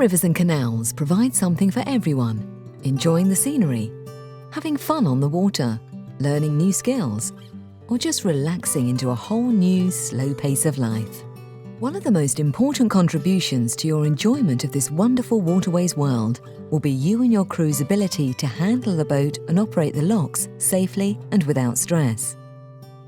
rivers and canals provide something for everyone. Enjoying the scenery, having fun on the water, learning new skills, or just relaxing into a whole new, slow pace of life. One of the most important contributions to your enjoyment of this wonderful waterways world will be you and your crew's ability to handle the boat and operate the locks safely and without stress.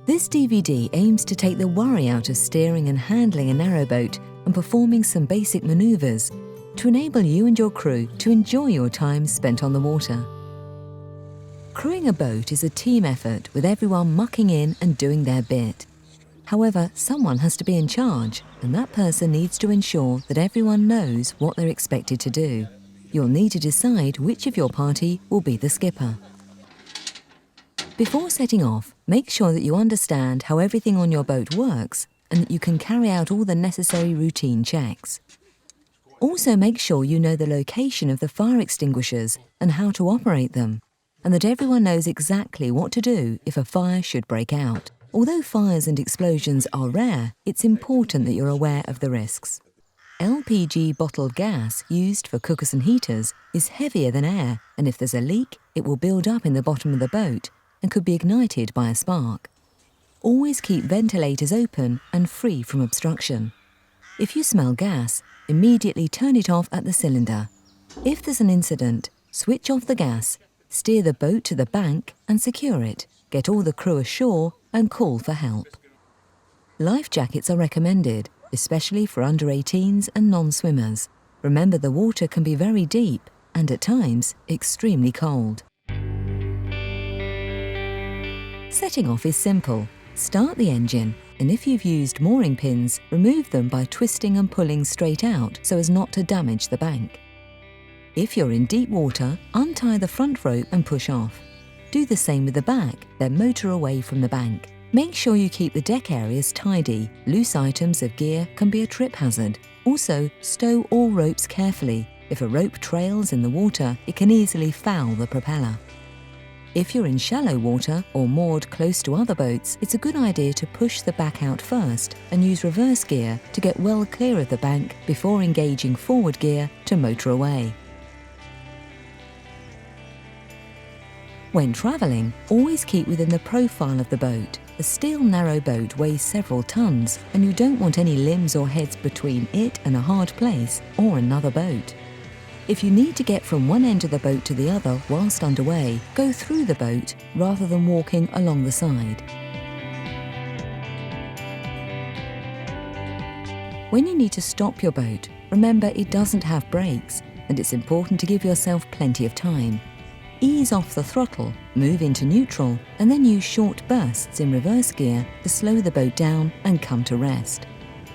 This DVD aims to take the worry out of steering and handling a narrowboat and performing some basic manoeuvres to enable you and your crew to enjoy your time spent on the water. Crewing a boat is a team effort with everyone mucking in and doing their bit. However, someone has to be in charge, and that person needs to ensure that everyone knows what they're expected to do. You'll need to decide which of your party will be the skipper. Before setting off, make sure that you understand how everything on your boat works and that you can carry out all the necessary routine checks. Also make sure you know the location of the fire extinguishers and how to operate them, and that everyone knows exactly what to do if a fire should break out. Although fires and explosions are rare, it's important that you're aware of the risks. LPG bottled gas used for cookers and heaters is heavier than air, and if there's a leak, it will build up in the bottom of the boat and could be ignited by a spark. Always keep ventilators open and free from obstruction. If you smell gas, immediately turn it off at the cylinder. If there's an incident, switch off the gas, steer the boat to the bank and secure it. Get all the crew ashore and call for help. Life jackets are recommended, especially for under 18s and non-swimmers. Remember, the water can be very deep and at times extremely cold. Setting off is simple. Start the engine, and if you've used mooring pins, remove them by twisting and pulling straight out so as not to damage the bank. If you're in deep water, untie the front rope and push off. Do the same with the back, then motor away from the bank. Make sure you keep the deck areas tidy. Loose items of gear can be a trip hazard. Also, stow all ropes carefully. If a rope trails in the water, it can easily foul the propeller. If you're in shallow water or moored close to other boats, it's a good idea to push the back out first and use reverse gear to get well clear of the bank before engaging forward gear to motor away. When travelling, always keep within the profile of the boat. A steel narrow boat weighs several tons, and you don't want any limbs or heads between it and a hard place or another boat. If you need to get from one end of the boat to the other whilst underway, go through the boat rather than walking along the side. When you need to stop your boat, remember it doesn't have brakes, and it's important to give yourself plenty of time. Ease off the throttle, move into neutral, and then use short bursts in reverse gear to slow the boat down and come to rest.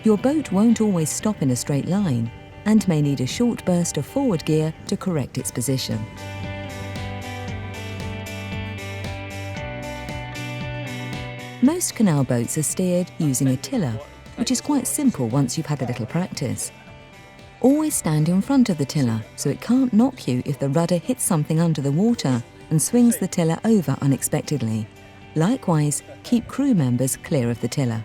Your boat won't always stop in a straight line, and may need a short burst of forward gear to correct its position. Most canal boats are steered using a tiller, which is quite simple once you've had a little practice. Always stand in front of the tiller so it can't knock you if the rudder hits something under the water and swings the tiller over unexpectedly. Likewise, keep crew members clear of the tiller.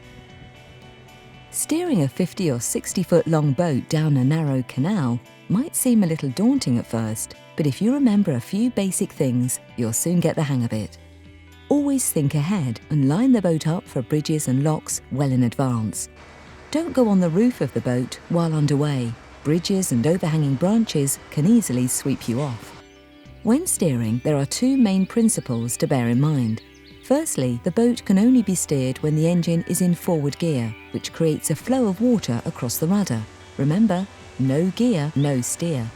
Steering a 50 or 60 foot long boat down a narrow canal might seem a little daunting at first, but if you remember a few basic things, you'll soon get the hang of it. Always think ahead and line the boat up for bridges and locks well in advance. Don't go on the roof of the boat while underway. Bridges and overhanging branches can easily sweep you off. When steering, there are two main principles to bear in mind. Firstly, the boat can only be steered when the engine is in forward gear, which creates a flow of water across the rudder. Remember, no gear, no steer.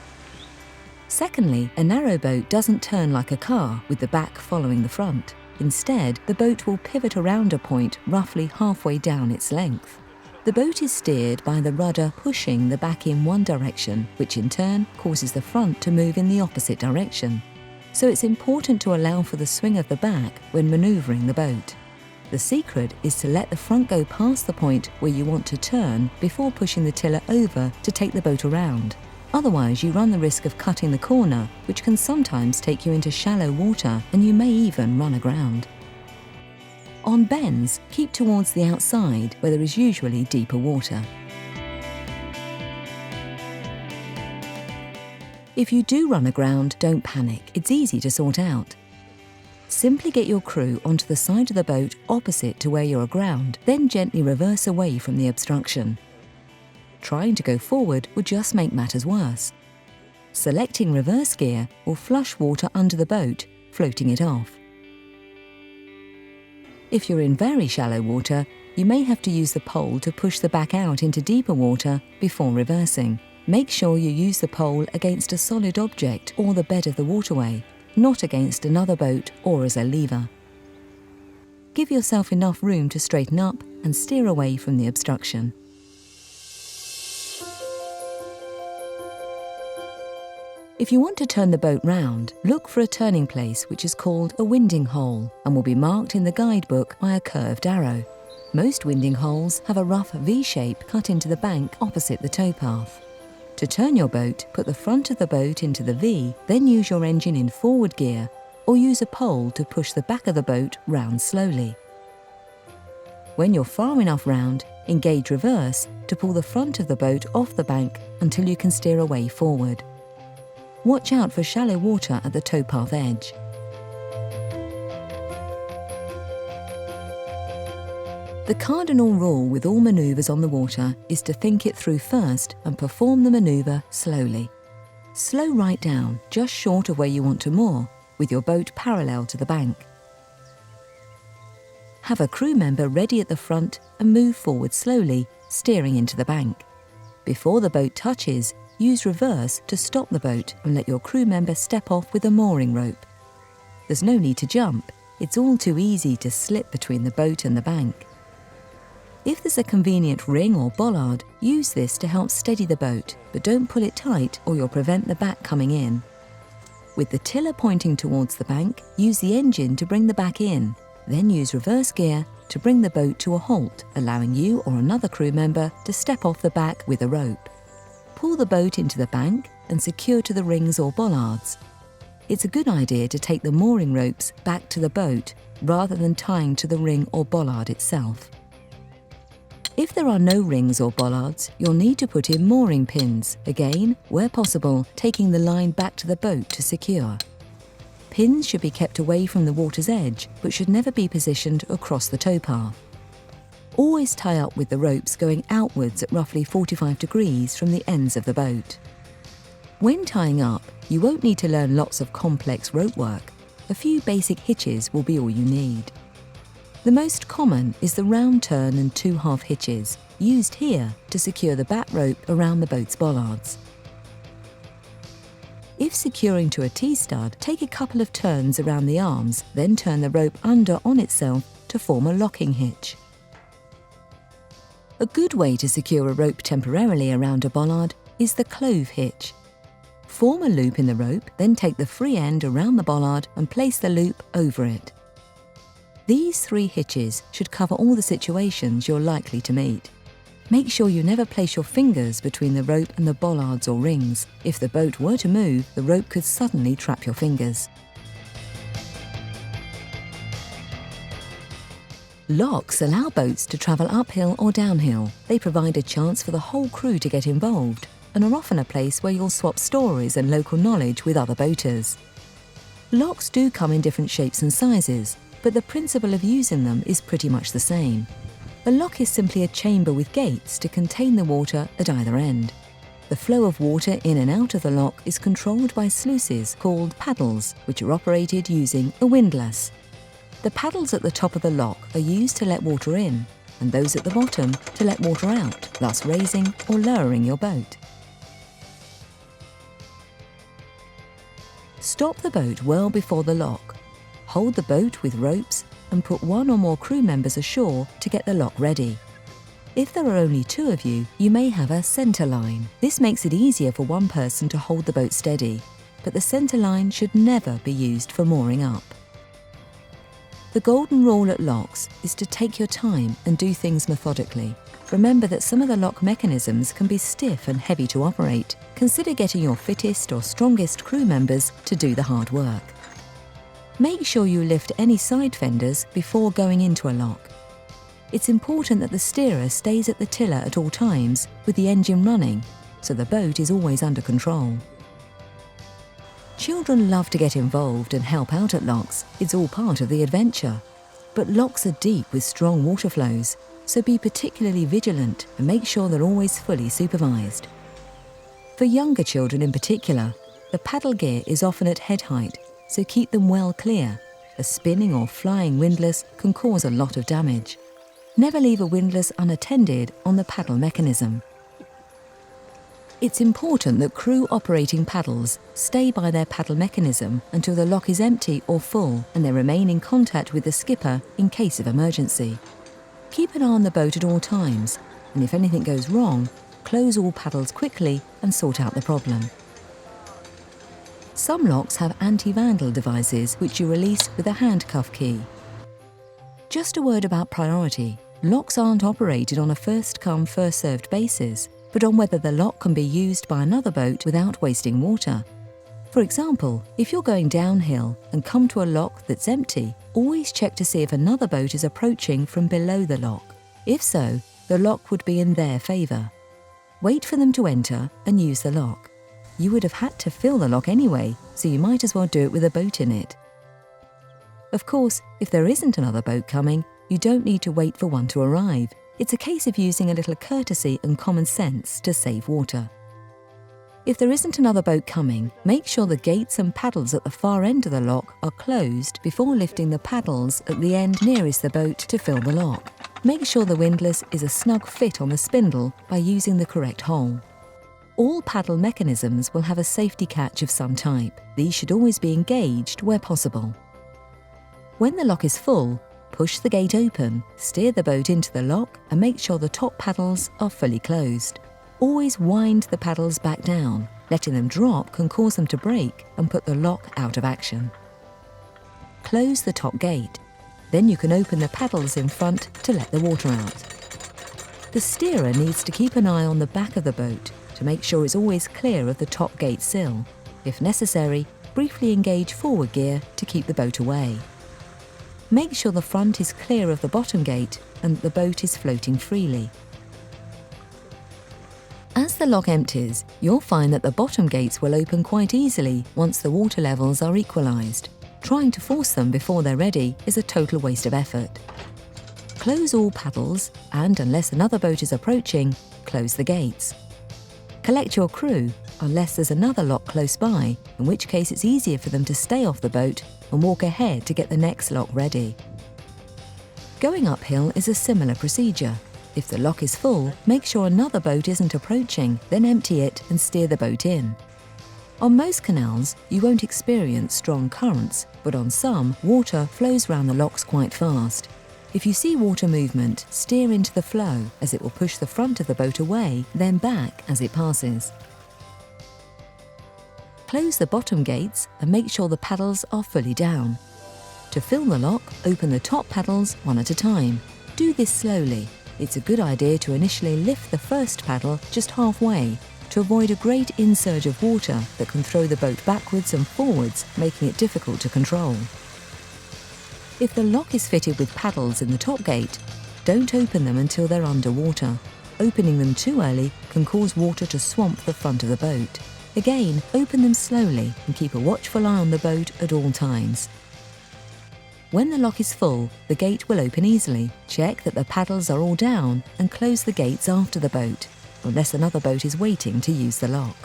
Secondly, a narrowboat doesn't turn like a car with the back following the front. Instead, the boat will pivot around a point roughly halfway down its length. The boat is steered by the rudder pushing the back in one direction, which in turn causes the front to move in the opposite direction. So it's important to allow for the swing of the back when manoeuvring the boat. The secret is to let the front go past the point where you want to turn before pushing the tiller over to take the boat around. Otherwise, you run the risk of cutting the corner, which can sometimes take you into shallow water and you may even run aground. On bends, keep towards the outside where there is usually deeper water. If you do run aground, don't panic, it's easy to sort out. Simply get your crew onto the side of the boat opposite to where you're aground, then gently reverse away from the obstruction. Trying to go forward would just make matters worse. Selecting reverse gear will flush water under the boat, floating it off. If you're in very shallow water, you may have to use the pole to push the back out into deeper water before reversing. Make sure you use the pole against a solid object or the bed of the waterway, not against another boat or as a lever. Give yourself enough room to straighten up and steer away from the obstruction. If you want to turn the boat round, look for a turning place which is called a winding hole and will be marked in the guidebook by a curved arrow. Most winding holes have a rough V shape cut into the bank opposite the towpath. To turn your boat, put the front of the boat into the V, then use your engine in forward gear or use a pole to push the back of the boat round slowly. When you're far enough round, engage reverse to pull the front of the boat off the bank until you can steer away forward. Watch out for shallow water at the towpath edge. The cardinal rule with all manoeuvres on the water is to think it through first and perform the manoeuvre slowly. Slow right down, just short of where you want to moor, with your boat parallel to the bank. Have a crew member ready at the front and move forward slowly, steering into the bank. Before the boat touches, use reverse to stop the boat and let your crew member step off with a mooring rope. There's no need to jump, it's all too easy to slip between the boat and the bank. If there's a convenient ring or bollard, use this to help steady the boat, but don't pull it tight or you'll prevent the back coming in. With the tiller pointing towards the bank, use the engine to bring the back in, then use reverse gear to bring the boat to a halt, allowing you or another crew member to step off the back with a rope. Pull the boat into the bank and secure to the rings or bollards. It's a good idea to take the mooring ropes back to the boat rather than tying to the ring or bollard itself. If there are no rings or bollards, you'll need to put in mooring pins, again, where possible, taking the line back to the boat to secure. Pins should be kept away from the water's edge, but should never be positioned across the towpath. Always tie up with the ropes going outwards at roughly 45 degrees from the ends of the boat. When tying up, you won't need to learn lots of complex rope work. A few basic hitches will be all you need. The most common is the round turn and 2/2 hitches, used here to secure the back rope around the boat's bollards. If securing to a T-stud, take a couple of turns around the arms, then turn the rope under on itself to form a locking hitch. A good way to secure a rope temporarily around a bollard is the clove hitch. Form a loop in the rope, then take the free end around the bollard and place the loop over it. These 3 hitches should cover all the situations you're likely to meet. Make sure you never place your fingers between the rope and the bollards or rings. If the boat were to move, the rope could suddenly trap your fingers. Locks allow boats to travel uphill or downhill. They provide a chance for the whole crew to get involved and are often a place where you'll swap stories and local knowledge with other boaters. Locks do come in different shapes and sizes, but the principle of using them is pretty much the same. A lock is simply a chamber with gates to contain the water at either end. The flow of water in and out of the lock is controlled by sluices called paddles, which are operated using a windlass. The paddles at the top of the lock are used to let water in, and those at the bottom to let water out, thus raising or lowering your boat. Stop the boat well before the lock. Hold the boat with ropes and put 1 or more crew members ashore to get the lock ready. If there are only 2 of you, you may have a centre line. This makes it easier for one person to hold the boat steady, but the centre line should never be used for mooring up. The golden rule at locks is to take your time and do things methodically. Remember that some of the lock mechanisms can be stiff and heavy to operate. Consider getting your fittest or strongest crew members to do the hard work. Make sure you lift any side fenders before going into a lock. It's important that the steerer stays at the tiller at all times with the engine running, so the boat is always under control. Children love to get involved and help out at locks. It's all part of the adventure. But locks are deep with strong water flows, so be particularly vigilant and make sure they're always fully supervised. For younger children in particular, the paddle gear is often at head height, so keep them well clear. A spinning or flying windlass can cause a lot of damage. Never leave a windlass unattended on the paddle mechanism. It's important that crew operating paddles stay by their paddle mechanism until the lock is empty or full and they remain in contact with the skipper in case of emergency. Keep an eye on the boat at all times, and if anything goes wrong, close all paddles quickly and sort out the problem. Some locks have anti-vandal devices which you release with a handcuff key. Just a word about priority. Locks aren't operated on a first-come, first-served basis, but on whether the lock can be used by another boat without wasting water. For example, if you're going downhill and come to a lock that's empty, always check to see if another boat is approaching from below the lock. If so, the lock would be in their favour. Wait for them to enter and use the lock. You would have had to fill the lock anyway, so you might as well do it with a boat in it. Of course, if there isn't another boat coming, you don't need to wait for one to arrive. It's a case of using a little courtesy and common sense to save water. If there isn't another boat coming, make sure the gates and paddles at the far end of the lock are closed before lifting the paddles at the end nearest the boat to fill the lock. Make sure the windlass is a snug fit on the spindle by using the correct hole. All paddle mechanisms will have a safety catch of some type. These should always be engaged where possible. When the lock is full, push the gate open, steer the boat into the lock and make sure the top paddles are fully closed. Always wind the paddles back down. Letting them drop can cause them to break and put the lock out of action. Close the top gate. Then you can open the paddles in front to let the water out. The steerer needs to keep an eye on the back of the boat to make sure it's always clear of the top gate sill. If necessary, briefly engage forward gear to keep the boat away. Make sure the front is clear of the bottom gate and the boat is floating freely. As the lock empties, you'll find that the bottom gates will open quite easily once the water levels are equalised. Trying to force them before they're ready is a total waste of effort. Close all paddles and, unless another boat is approaching, close the gates. Collect your crew, unless there's another lock close by, in which case it's easier for them to stay off the boat and walk ahead to get the next lock ready. Going uphill is a similar procedure. If the lock is full, make sure another boat isn't approaching, then empty it and steer the boat in. On most canals, you won't experience strong currents, but on some, water flows round the locks quite fast. If you see water movement, steer into the flow, as it will push the front of the boat away, then back as it passes. Close the bottom gates and make sure the paddles are fully down. To fill the lock, open the top paddles one at a time. Do this slowly. It's a good idea to initially lift the first paddle just halfway to avoid a great insurge of water that can throw the boat backwards and forwards, making it difficult to control. If the lock is fitted with paddles in the top gate, don't open them until they're underwater. Opening them too early can cause water to swamp the front of the boat. Again, open them slowly and keep a watchful eye on the boat at all times. When the lock is full, the gate will open easily. Check that the paddles are all down and close the gates after the boat, unless another boat is waiting to use the lock.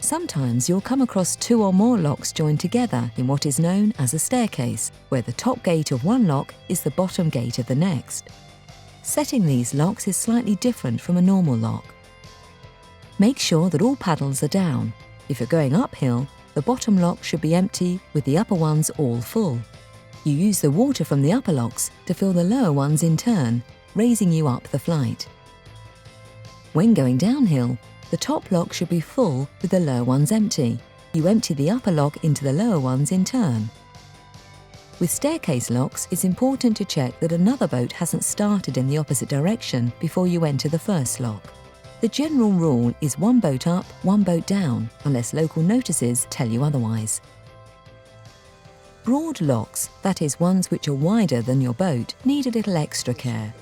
Sometimes you'll come across 2 or more locks joined together in what is known as a staircase, where the top gate of one lock is the bottom gate of the next. Setting these locks is slightly different from a normal lock. Make sure that all paddles are down. If you're going uphill, the bottom lock should be empty with the upper ones all full. You use the water from the upper locks to fill the lower ones in turn, raising you up the flight. When going downhill, the top lock should be full with the lower ones empty. You empty the upper lock into the lower ones in turn. With staircase locks, it's important to check that another boat hasn't started in the opposite direction before you enter the first lock. The general rule is 1 boat up, 1 boat down, unless local notices tell you otherwise. Broad locks, that is ones which are wider than your boat, need a little extra care.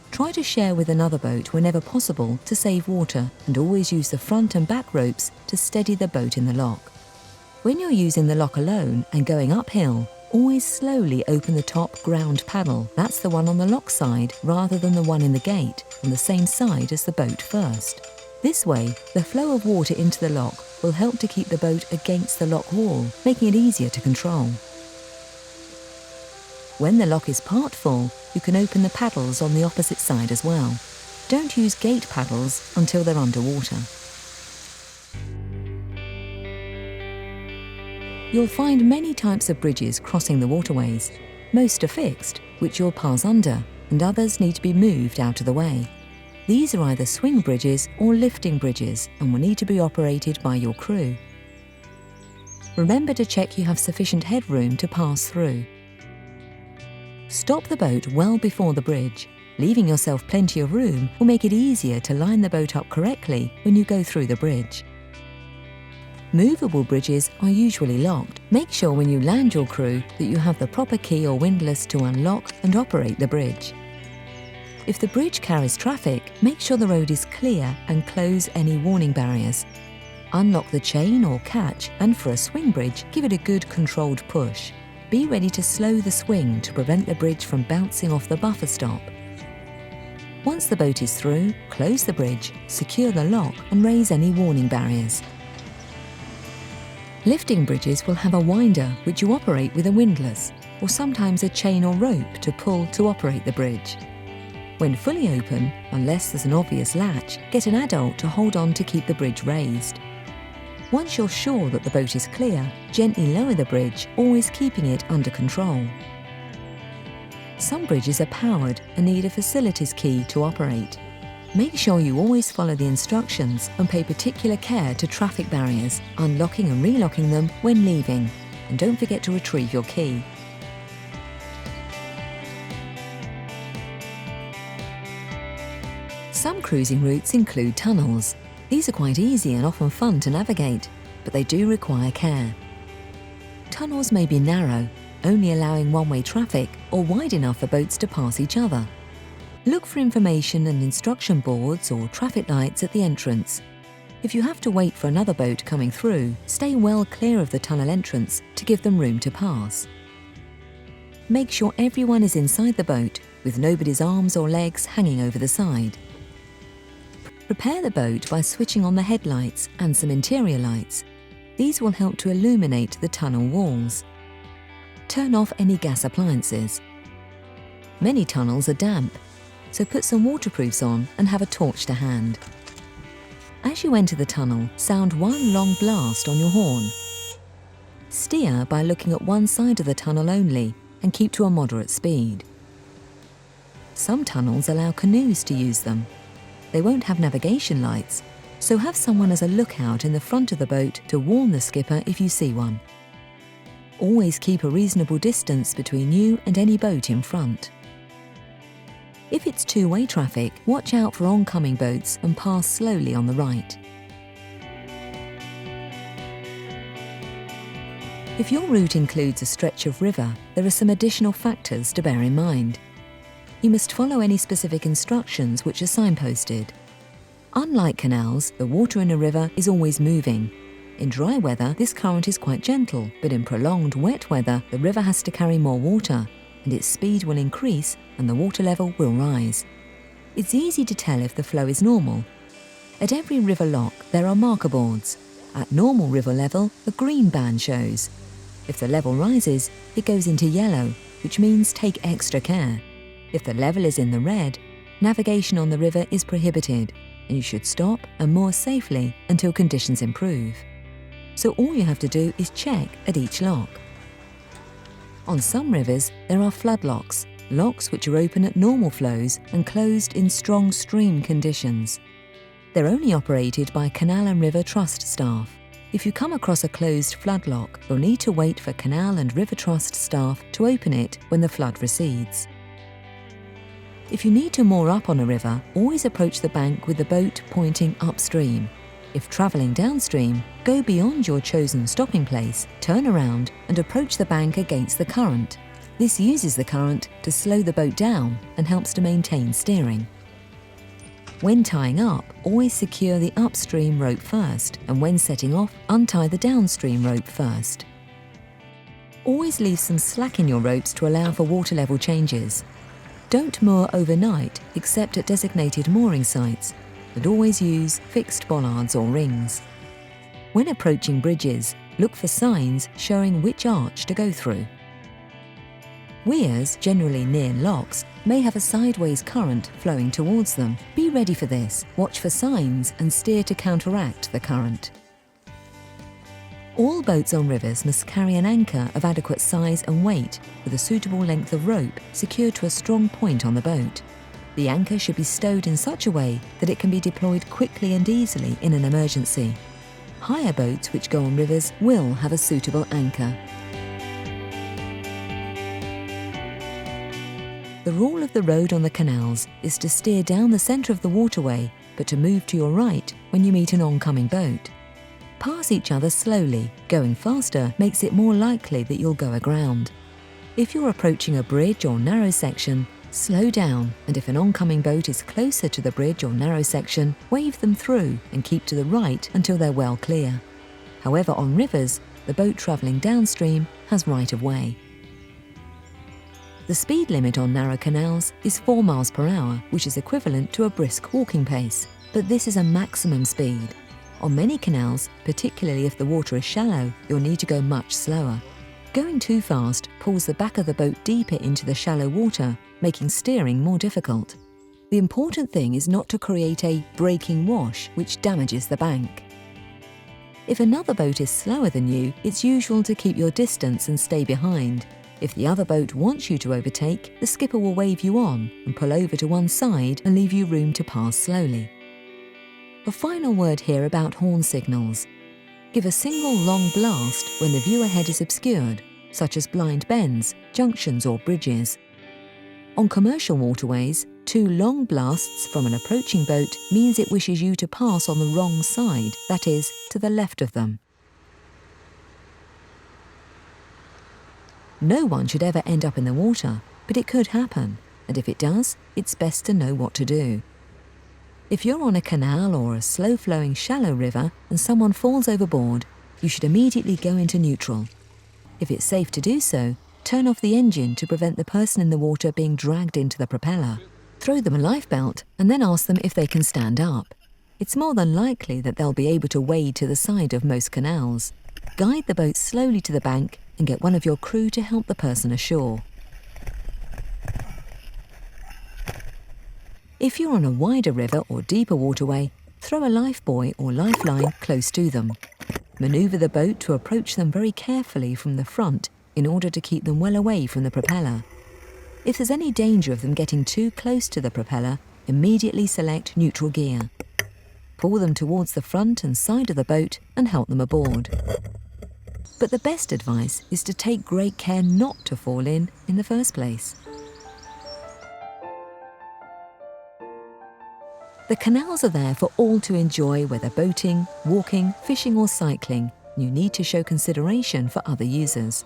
Try to share with another boat whenever possible to save water, and always use the front and back ropes to steady the boat in the lock. When you're using the lock alone and going uphill, always slowly open the top ground paddle. That's the one on the lock side rather than the one in the gate on the same side as the boat first. This way, the flow of water into the lock will help to keep the boat against the lock wall, making it easier to control. When the lock is part full, you can open the paddles on the opposite side as well. Don't use gate paddles until they're underwater. You'll find many types of bridges crossing the waterways. Most are fixed, which you'll pass under, and others need to be moved out of the way. These are either swing bridges or lifting bridges and will need to be operated by your crew. Remember to check you have sufficient headroom to pass through. Stop the boat well before the bridge. Leaving yourself plenty of room will make it easier to line the boat up correctly when you go through the bridge. Movable bridges are usually locked. Make sure when you land your crew that you have the proper key or windlass to unlock and operate the bridge. If the bridge carries traffic, make sure the road is clear and close any warning barriers. Unlock the chain or catch, and for a swing bridge, give it a good controlled push. Be ready to slow the swing to prevent the bridge from bouncing off the buffer stop. Once the boat is through, close the bridge, secure the lock and raise any warning barriers. Lifting bridges will have a winder which you operate with a windlass, or sometimes a chain or rope to pull to operate the bridge. When fully open, unless there's an obvious latch, get an adult to hold on to keep the bridge raised. Once you're sure that the boat is clear, gently lower the bridge, always keeping it under control. Some bridges are powered and need a facilities key to operate. Make sure you always follow the instructions and pay particular care to traffic barriers, unlocking and relocking them when leaving. And don't forget to retrieve your key. Some cruising routes include tunnels. These are quite easy and often fun to navigate, but they do require care. Tunnels may be narrow, only allowing one-way traffic, or wide enough for boats to pass each other. Look for information and instruction boards or traffic lights at the entrance. If you have to wait for another boat coming through, stay well clear of the tunnel entrance to give them room to pass. Make sure everyone is inside the boat, with nobody's arms or legs hanging over the side. Prepare the boat by switching on the headlights and some interior lights. These will help to illuminate the tunnel walls. Turn off any gas appliances. Many tunnels are damp, so put some waterproofs on and have a torch to hand. As you enter the tunnel, sound one long blast on your horn. Steer by looking at one side of the tunnel only and keep to a moderate speed. Some tunnels allow canoes to use them. They won't have navigation lights, so have someone as a lookout in the front of the boat to warn the skipper if you see one. Always keep a reasonable distance between you and any boat in front. If it's two-way traffic, watch out for oncoming boats and pass slowly on the right. If your route includes a stretch of river, there are some additional factors to bear in mind. You must follow any specific instructions which are signposted. Unlike canals, the water in a river is always moving. In dry weather, this current is quite gentle, but in prolonged wet weather, the river has to carry more water, and its speed will increase and the water level will rise. It's easy to tell if the flow is normal. At every river lock, there are marker boards. At normal river level, a green band shows. If the level rises, it goes into yellow, which means take extra care. If the level is in the red, navigation on the river is prohibited, and you should stop and moor safely until conditions improve. So all you have to do is check at each lock. On some rivers, there are flood locks, locks which are open at normal flows and closed in strong stream conditions. They're only operated by Canal and River Trust staff. If you come across a closed flood lock, you'll need to wait for Canal and River Trust staff to open it when the flood recedes. If you need to moor up on a river, always approach the bank with the boat pointing upstream. If travelling downstream, go beyond your chosen stopping place, turn around and approach the bank against the current. This uses the current to slow the boat down and helps to maintain steering. When tying up, always secure the upstream rope first, and when setting off, untie the downstream rope first. Always leave some slack in your ropes to allow for water level changes. Don't moor overnight except at designated mooring sites, and always use fixed bollards or rings. When approaching bridges, look for signs showing which arch to go through. Weirs, generally near locks, may have a sideways current flowing towards them. Be ready for this, watch for signs and steer to counteract the current. All boats on rivers must carry an anchor of adequate size and weight with a suitable length of rope secured to a strong point on the boat. The anchor should be stowed in such a way that it can be deployed quickly and easily in an emergency. Hire boats which go on rivers will have a suitable anchor. The rule of the road on the canals is to steer down the centre of the waterway, but to move to your right when you meet an oncoming boat. Pass each other slowly. Going faster makes it more likely that you'll go aground. If you're approaching a bridge or narrow section, slow down, and if an oncoming boat is closer to the bridge or narrow section, wave them through and keep to the right until they're well clear. However, on rivers, the boat travelling downstream has right of way. The speed limit on narrow canals is 4 miles per hour, which is equivalent to a brisk walking pace, but this is a maximum speed. On many canals, particularly if the water is shallow, you'll need to go much slower. Going too fast pulls the back of the boat deeper into the shallow water, making steering more difficult. The important thing is not to create a breaking wash which damages the bank. If another boat is slower than you, it's usual to keep your distance and stay behind. If the other boat wants you to overtake, the skipper will wave you on and pull over to one side and leave you room to pass slowly. A final word here about horn signals. Give a single long blast when the view ahead is obscured, such as blind bends, junctions or bridges. On commercial waterways, 2 long blasts from an approaching boat means it wishes you to pass on the wrong side, that is, to the left of them. No one should ever end up in the water, but it could happen, and if it does, it's best to know what to do. If you're on a canal or a slow-flowing shallow river and someone falls overboard, you should immediately go into neutral. If it's safe to do so, turn off the engine to prevent the person in the water being dragged into the propeller. Throw them a lifebelt and then ask them if they can stand up. It's more than likely that they'll be able to wade to the side of most canals. Guide the boat slowly to the bank and get one of your crew to help the person ashore. If you're on a wider river or deeper waterway, throw a lifebuoy or lifeline close to them. Maneuver the boat to approach them very carefully from the front in order to keep them well away from the propeller. If there's any danger of them getting too close to the propeller, immediately select neutral gear. Pull them towards the front and side of the boat and help them aboard. But the best advice is to take great care not to fall in the first place. The canals are there for all to enjoy, whether boating, walking, fishing or cycling. You need to show consideration for other users.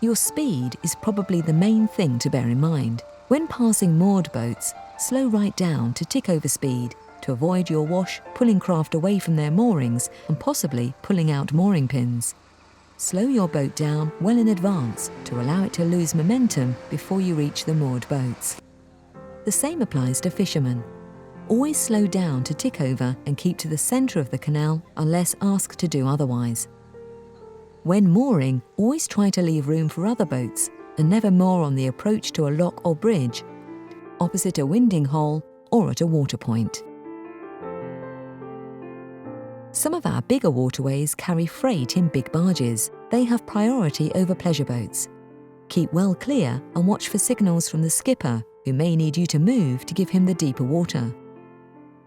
Your speed is probably the main thing to bear in mind. When passing moored boats, slow right down to tick over speed to avoid your wash pulling craft away from their moorings and possibly pulling out mooring pins. Slow your boat down well in advance to allow it to lose momentum before you reach the moored boats. The same applies to fishermen. Always slow down to tick over and keep to the centre of the canal unless asked to do otherwise. When mooring, always try to leave room for other boats and never moor on the approach to a lock or bridge, opposite a winding hole or at a water point. Some of our bigger waterways carry freight in big barges. They have priority over pleasure boats. Keep well clear and watch for signals from the skipper, who may need you to move to give him the deeper water.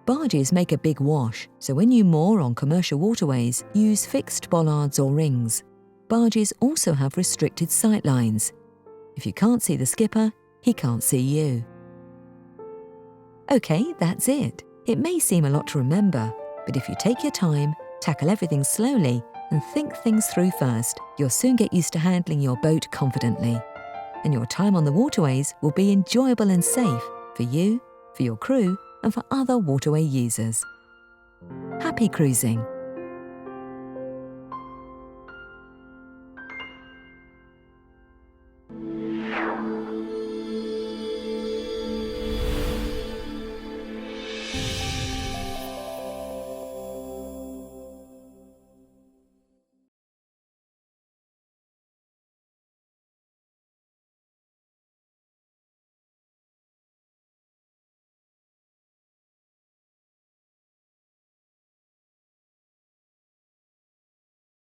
Barges make a big wash, so when you moor on commercial waterways, use fixed bollards or rings. Barges also have restricted sight lines. If you can't see the skipper, he can't see you. Okay, that's it. It may seem a lot to remember, but if you take your time, tackle everything slowly, and think things through first, you'll soon get used to handling your boat confidently. And your time on the waterways will be enjoyable and safe for you, for your crew, and for other waterway users. Happy cruising!